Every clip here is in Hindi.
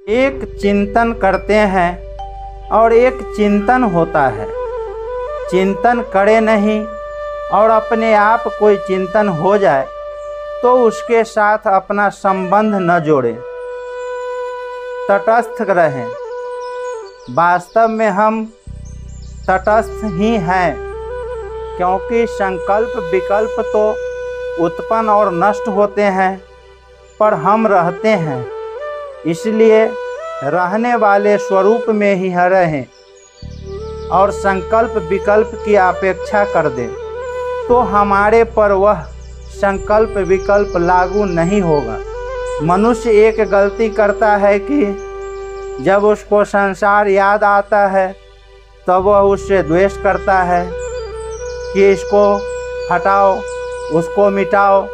एक चिंतन करते हैं और एक चिंतन होता है। चिंतन करे नहीं और अपने आप कोई चिंतन हो जाए तो उसके साथ अपना संबंध न जोड़ें, तटस्थ रहें। वास्तव में हम तटस्थ ही हैं, क्योंकि संकल्प विकल्प तो उत्पन्न और नष्ट होते हैं, पर हम रहते हैं। इसलिए रहने वाले स्वरूप में ही रहें और संकल्प विकल्प की अपेक्षा कर दें तो हमारे पर वह संकल्प विकल्प लागू नहीं होगा। मनुष्य एक गलती करता है कि जब उसको संसार याद आता है तब वह उससे द्वेष करता है कि इसको हटाओ, उसको मिटाओ।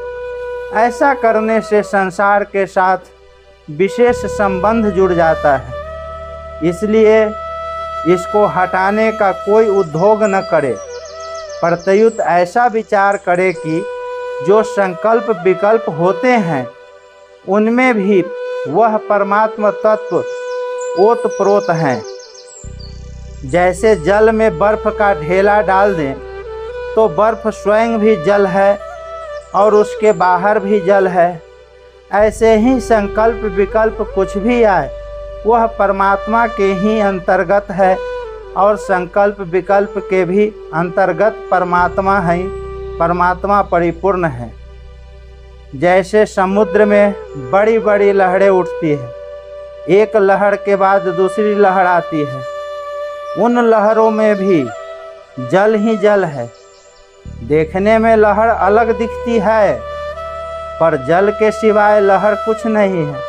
ऐसा करने से संसार के साथ विशेष संबंध जुड़ जाता है। इसलिए इसको हटाने का कोई उद्योग न करे, प्रत्युत ऐसा विचार करे कि जो संकल्प विकल्प होते हैं उनमें भी वह परमात्मा तत्व ओतप्रोत हैं। जैसे जल में बर्फ़ का ढेला डाल दें तो बर्फ़ स्वयं भी जल है और उसके बाहर भी जल है। ऐसे ही संकल्प विकल्प कुछ भी आए वह परमात्मा के ही अंतर्गत है और संकल्प विकल्प के भी अंतर्गत परमात्मा है। परमात्मा परिपूर्ण है। जैसे समुद्र में बड़ी बड़ी लहरें उठती है, एक लहर के बाद दूसरी लहर आती है, उन लहरों में भी जल ही जल है। देखने में लहर अलग दिखती है, पर जल के सिवाय लहर कुछ नहीं है।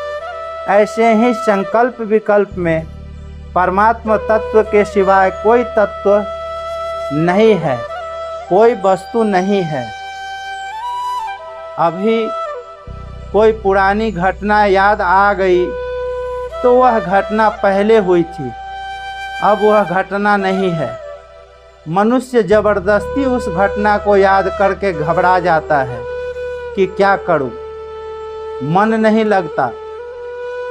ऐसे ही संकल्प विकल्प में परमात्मा तत्व के सिवाय कोई तत्व नहीं है, कोई वस्तु नहीं है। अभी कोई पुरानी घटना याद आ गई तो वह घटना पहले हुई थी, अब वह घटना नहीं है। मनुष्य जबरदस्ती उस घटना को याद करके घबरा जाता है कि क्या करूं, मन नहीं लगता।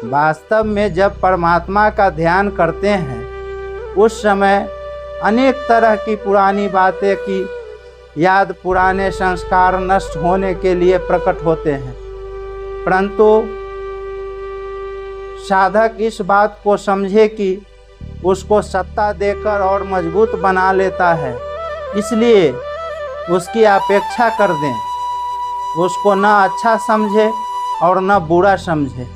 वास्तव में जब परमात्मा का ध्यान करते हैं उस समय अनेक तरह की पुरानी बातें की याद, पुराने संस्कार नष्ट होने के लिए प्रकट होते हैं। परंतु साधक इस बात को समझे कि उसको सत्ता देकर और मजबूत बना लेता है, इसलिए उसकी अपेक्षा कर दें। उसको न अच्छा समझे और न बुरा समझे,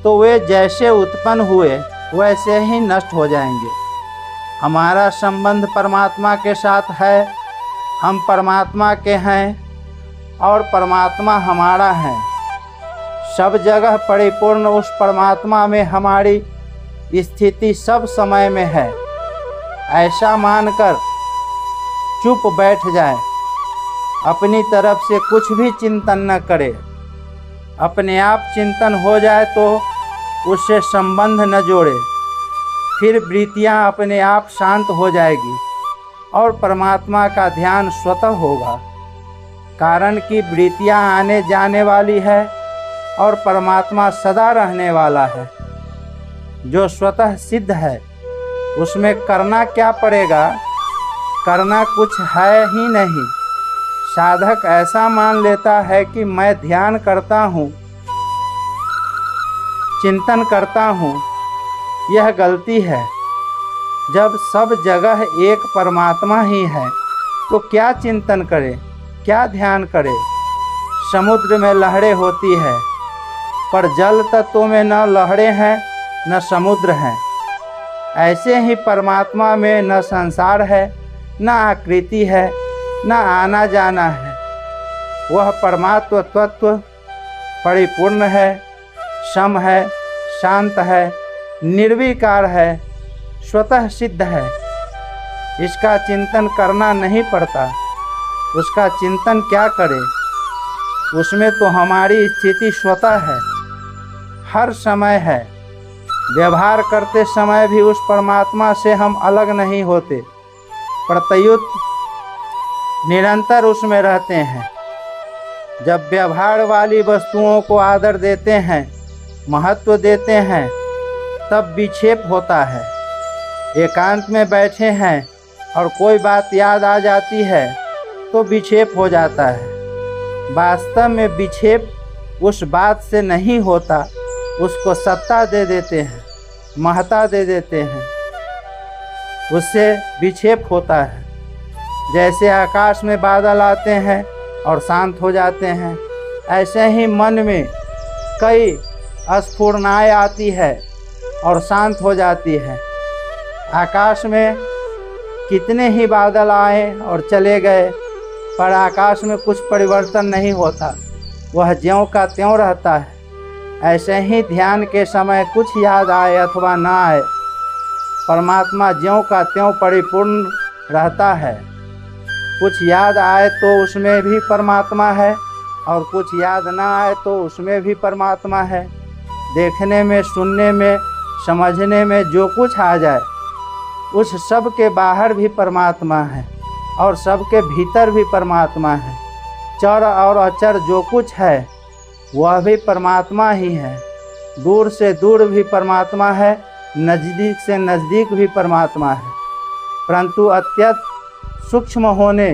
तो वे जैसे उत्पन्न हुए वैसे ही नष्ट हो जाएंगे। हमारा संबंध परमात्मा के साथ है, हम परमात्मा के हैं और परमात्मा हमारा है। सब जगह परिपूर्ण उस परमात्मा में हमारी स्थिति सब समय में है। ऐसा मानकर चुप बैठ जाए, अपनी तरफ से कुछ भी चिंतन न करे। अपने आप चिंतन हो जाए तो उससे संबंध न जोड़े, फिर वृत्तियाँ अपने आप शांत हो जाएगी और परमात्मा का ध्यान स्वतः होगा। कारण कि वृत्तियाँ आने जाने वाली है और परमात्मा सदा रहने वाला है, जो स्वतः सिद्ध है। उसमें करना क्या पड़ेगा, करना कुछ है ही नहीं। साधक ऐसा मान लेता है कि मैं ध्यान करता हूँ, चिंतन करता हूँ, यह गलती है। जब सब जगह एक परमात्मा ही है तो क्या चिंतन करे, क्या ध्यान करे। समुद्र में लहरें होती है, पर जल तत्व में न लहरें हैं न समुद्र हैं। ऐसे ही परमात्मा में न संसार है, न आकृति है, न आना जाना है। वह परमात्मा तत्व परिपूर्ण है, सम है, शांत है, निर्विकार है, स्वतः सिद्ध है। इसका चिंतन करना नहीं पड़ता। उसका चिंतन क्या करे, उसमें तो हमारी स्थिति स्वतः है, हर समय है। व्यवहार करते समय भी उस परमात्मा से हम अलग नहीं होते, प्रत्युत निरंतर उसमें रहते हैं। जब व्यवहार वाली वस्तुओं को आदर देते हैं, महत्व देते हैं, तब विक्षेप होता है। एकांत में बैठे हैं और कोई बात याद आ जाती है तो विक्षेप हो जाता है। वास्तव में विक्षेप उस बात से नहीं होता, उसको सत्ता दे देते हैं, महत्ता दे देते हैं, उससे विक्षेप होता है। जैसे आकाश में बादल आते हैं और शांत हो जाते हैं, ऐसे ही मन में कई स्फुरनाएँ आती है और शांत हो जाती है। आकाश में कितने ही बादल आए और चले गए, पर आकाश में कुछ परिवर्तन नहीं होता, वह ज्यों का त्यों रहता है। ऐसे ही ध्यान के समय कुछ याद आए अथवा ना आए, परमात्मा ज्यों का त्यों परिपूर्ण रहता है। कुछ याद आए तो उसमें भी परमात्मा है और कुछ याद ना आए तो उसमें भी परमात्मा है। देखने में, सुनने में, समझने में जो कुछ आ जाए, उस सब के बाहर भी परमात्मा है और सबके भीतर भी परमात्मा है। चर और अचर जो कुछ है वह भी परमात्मा ही है। दूर से दूर भी परमात्मा है, नज़दीक से नज़दीक भी परमात्मा है, परंतु अत्यंत सूक्ष्म होने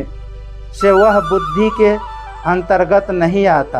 से वह बुद्धि के अंतर्गत नहीं आता।